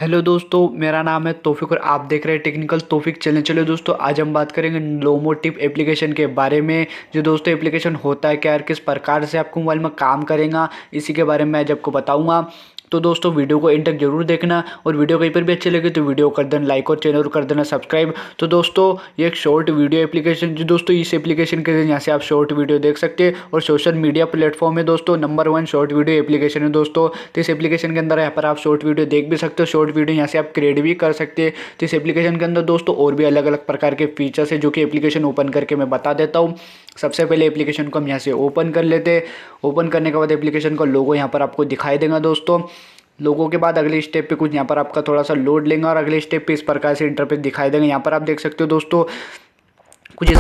Hello दोस्तों, मेरा नाम है तौफिक और आप देख रहे हैं टेक्निकल तौफिक चैनल। चलो दोस्तों, आज हम बात करेंगे लोमोटिप एप्लीकेशन के बारे में। जो दोस्तों एप्लीकेशन होता है क्या, किस प्रकार से आपको मोबाइल में काम करेगा, इसी के बारे में आज आपको बताऊंगा। तो दोस्तों वीडियो को एंड तक जरूर देखना, और वीडियो कहीं पर भी अच्छी लगे तो वीडियो कर देना लाइक और चैनल कर देना सब्सक्राइब। तो दोस्तों ये एक शॉर्ट वीडियो एप्लीकेशन, जो दोस्तों इस एप्लीकेशन के यहाँ से आप शॉर्ट वीडियो देख सकते हैं, और सोशल मीडिया प्लेटफॉर्म है दोस्तों, नंबर 1 शॉर्ट वीडियो एप्लीकेशन है दोस्तों। तो इस एप्लीकेशन के अंदर यहाँ पर आप शॉर्ट वीडियो देख भी सकते हो, शॉर्ट वीडियो यहाँ से आप क्रिएट भी कर सकते हैं। तो इस एप्लीकेशन के अंदर दोस्तों और भी अलग अलग प्रकार के फीचर्स है, जो कि एप्लीकेशन ओपन करके मैं बता देता हूँ। सबसे पहले एप्लीकेशन को हम यहाँ से ओपन कर लेते हैं। ओपन करने के बाद एप्लीकेशन का लोगो यहाँ पर आपको दिखाई देगा दोस्तों। लोगों के बाद अगले स्टेप पे कुछ यहाँ पर आपका थोड़ा सा लोड लेंगे, और अगले स्टेप पे इस प्रकार से इंटरफेस दिखाई देंगे। यहाँ पर आप देख सकते हो दोस्तों कुछ इस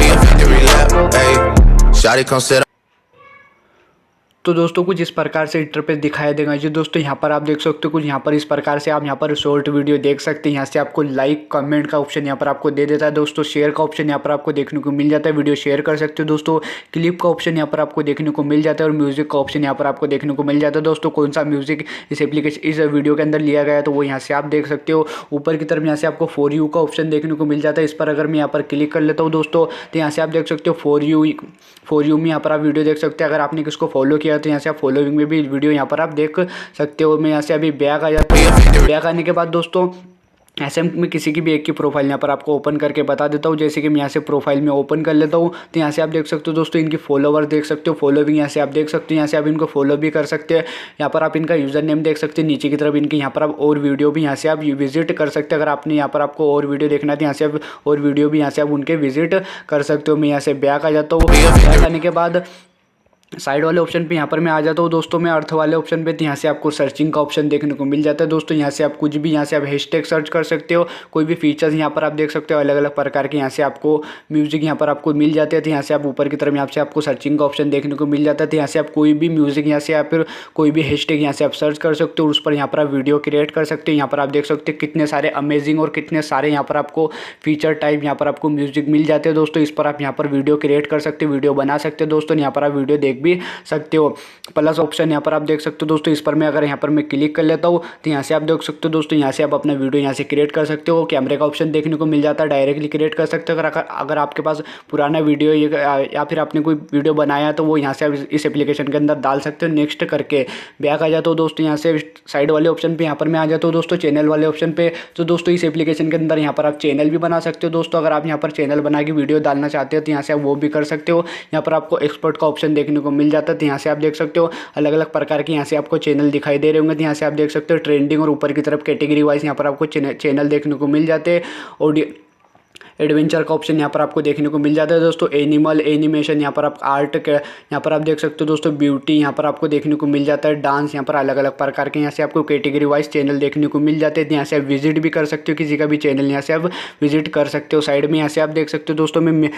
तो दोस्तों कुछ इस प्रकार से इंटरफेस दिखाई देगा। जो दोस्तों यहाँ पर आप देख सकते हो कुछ यहाँ पर इस प्रकार से आप यहाँ पर शॉर्ट वीडियो देख सकते हैं। यहाँ से आपको लाइक कमेंट का ऑप्शन यहाँ पर आपको दे देता है दोस्तों। शेयर का ऑप्शन यहाँ पर आपको देखने को मिल जाता है, वीडियो शेयर कर सकते हो दोस्तों। क्लिप का ऑप्शन यहाँ पर आपको देखने को मिल जाता है, और म्यूजिक का ऑप्शन यहाँ पर आपको देखने को मिल जाता है दोस्तों। कौन सा म्यूजिक इस एप्लीकेशन इस वीडियो के अंदर लिया गया है तो वो यहाँ से आप देख सकते हो। ऊपर की तरफ यहाँ से आपको फॉर यू का ऑप्शन देखने को मिल जाता है। इस पर अगर मैं यहाँ पर क्लिक कर लेता हूँ दोस्तों, तो यहाँ से आप देख सकते हो फॉर यू में यहाँ पर आप वीडियो देख सकते हैं। अगर आपने किसको फॉलो किया तो यहाँ से आप फॉलोइंग में भी वीडियो यहाँ पर आप देख सकते हो। मैं यहाँ से अभी बैक आ जाता हूँ। बैक आने के बाद दोस्तों ऐसे में किसी की भी एक की प्रोफाइल यहाँ पर आपको ओपन करके बता देता हूँ। जैसे कि मैं यहाँ से प्रोफाइल में ओपन कर लेता हूँ, तो यहाँ से आप देख सकते हो दोस्तों इनकी फॉलोवर देख सकते हो, फॉलोविंग यहाँ से आप देख सकते हो। यहाँ से आप इनको फॉलो भी कर सकते हैं। यहाँ पर आप इनका यूजर नेम देख सकते हैं। नीचे की तरफ इनकी यहाँ पर आप और वीडियो भी यहाँ से आप विजिट कर सकते हैं। अगर आपने यहाँ पर आपको और वीडियो देखना है तो यहाँ से आप और वीडियो भी यहाँ से आप उनके विजिट कर सकते हो। मैं यहाँ से बैक आ जाता हूँ। बैक आने के बाद साइड वाले ऑप्शन पे यहाँ पर मैं आ जाता हूँ दोस्तों। मैं अर्थ वाले ऑप्शन पे, तो यहाँ से आपको सर्चिंग का ऑप्शन देखने को मिल जाता है दोस्तों। यहाँ से आप कुछ भी यहाँ से आप हैशटैग सर्च कर सकते हो, कोई भी फीचर्स यहाँ पर आप देख सकते हो अलग अलग प्रकार के। यहाँ से आपको म्यूजिक यहाँ पर आपको मिल जाते हैं, तो यहाँ से आप ऊपर की तरफ यहाँ से आपको सर्चिंग का ऑप्शन देखने को मिल जाता है। तो यहाँ से आप कोई भी म्यूजिक यहाँ से या फिर कोई भी हैशटैग यहाँ से आप सर्च कर सकते हो, उस पर यहाँ पर आप वीडियो क्रिएट कर सकते हो। यहाँ पर आप देख सकते हो कितने सारे अमेजिंग और कितने सारे यहाँ पर आपको फीचर टाइप यहाँ पर आपको म्यूजिक मिल जाते हैं दोस्तों। इस पर आप यहाँ पर वीडियो क्रिएट कर सकते हो, वीडियो बना सकते हो दोस्तों। यहाँ पर आप वीडियो देख भी सकते हो। प्लस ऑप्शन यहाँ पर आप देख सकते हो दोस्तों। इस पर मैं अगर यहाँ पर मैं क्लिक कर लेता हूँ, तो यहाँ से आप देख सकते हो दोस्तों, यहाँ से आप अपना वीडियो यहाँ से क्रिएट कर सकते हो। कैमरे का ऑप्शन देखने को मिल जाता है, डायरेक्टली क्रिएट कर सकते हो। अगर आपके पास पुराना वीडियो या फिर आपने कोई वीडियो बनाया तो वो यहाँ से आप इस एप्लीकेशन के अंदर डाल सकते हो। नेक्स्ट करके बैक आ जाता हूँ दोस्तों। यहाँ से साइड वाले ऑप्शन पे यहाँ पर मैं आ जाता हूँ दोस्तों, चैनल वाले ऑप्शन पे। तो दोस्तों इस एप्लीकेशन के अंदर यहाँ पर आप चैनल भी बना सकते हो दोस्तों। अगर आप यहाँ पर चैनल बना के वीडियो डालना चाहते हो तो यहाँ से आप वो भी कर सकते हो। यहाँ पर आपको एक्सपोर्ट का ऑप्शन देखने को मिल जाता है, तो यहाँ से आप देख सकते हो अलग अलग प्रकार के यहाँ से आपको चैनल दिखाई दे रहे होंगे। तो यहाँ से आप देख सकते हो ट्रेंडिंग, और ऊपर की तरफ कैटेगरी वाइज यहाँ पर आपको चैनल देखने को मिल जाते हैं। ऑडियो एडवेंचर का ऑप्शन यहाँ पर आपको देखने को मिल जाता है दोस्तों। एनिमल, एनिमेशन, यहाँ पर आप आर्ट के यहाँ पर आप देख सकते हो दोस्तों। ब्यूटी यहाँ पर आपको देखने को मिल जाता है। डांस, यहाँ पर अलग अलग प्रकार के यहाँ से आपको कैटेगरी वाइज चैनल देखने को मिल जाते हैं। यहाँ से आप विजिट भी कर सकते हो किसी का भी चैनल, यहाँ से आप विजिट कर सकते हो। साइड में यहाँ से आप देख सकते हो दोस्तों, मैं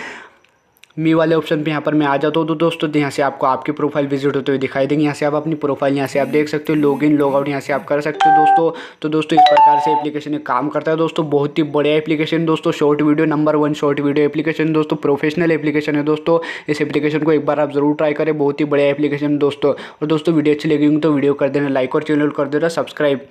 मी वाले ऑप्शन पे यहाँ पर मैं आ जाता हूँ तो दोस्तों यहाँ से आपको आपकी प्रोफाइल विजिट होते हुए दिखाई देंगे। यहाँ से आप अपनी प्रोफाइल यहाँ से आप देख सकते हो, लॉगिन लॉगआउट यहाँ से आप कर सकते हो दोस्तों। तो दोस्तों इस प्रकार से एप्लीकेशन काम करता है दोस्तों। बहुत ही बढ़िया एप्लीकेशन दोस्तों, short video number 1 short video application दोस्तों, प्रोफेशनल एप्लीकेशन है दोस्तों। इस एप्लीकेशन को एक बार आप जरूर ट्राई करें, बहुत ही बढ़िया एप्लीकेशन दोस्तों। और दोस्तों वीडियो अच्छी लगी तो वीडियो कर देना लाइक और चैनल कर देना सब्सक्राइब।